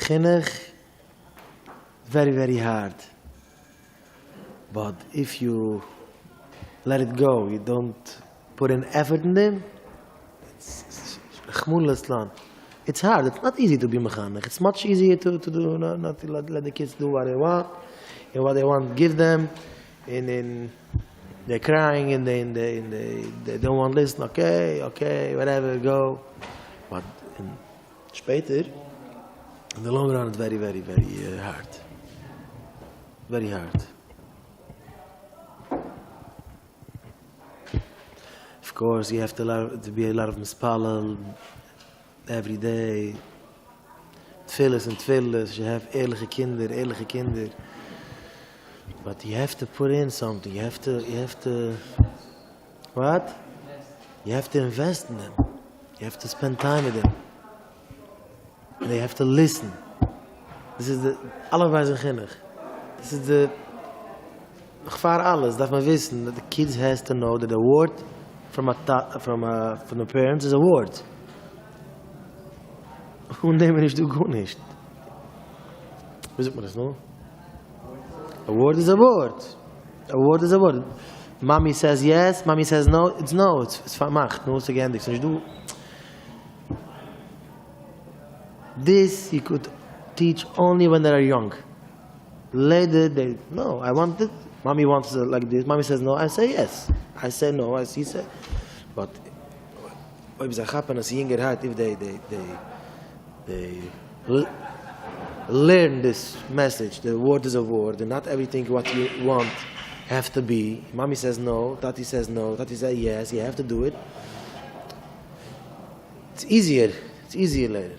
chinuch, very, very hard. But if you let it go, you don't put an effort in them, it's hard. It's not easy to be mechanech. It's much easier to do, not to let the kids do what they want, and what they want, give them, and they're crying, and they don't want to listen. Okay, whatever, go. But später, in the long run, it's very, very, very hard. Very hard. Of course, you have to be a lot of mispalel every day. Tfilis. You have ehrliche kinder. But you have to put in something. You have to, what? You have to invest in them. You have to spend time with them. And they have to listen. This is the, allebei zijn ginnig. This is the, gevaar alles, darf man wissen, that the kids has to know that a word from the parents is a word. Hoe nemen niet, doe goed niet. Hoe zegt man dat nou? A word is a word. A word is a word. Mommy says yes, mommy says no, it's no, it's vermacht. No, it's again, so you do. This you could teach only when they are young. Later, no, I want it. Mommy wants it like this. Mommy says no, I say yes. I say no, I see say. But if they happen as younger heart, if they learn this message, the word is a word, and not everything what you want have to be. Mommy says no, Tati says no, Tati says yes, you have to do it. It's easier later.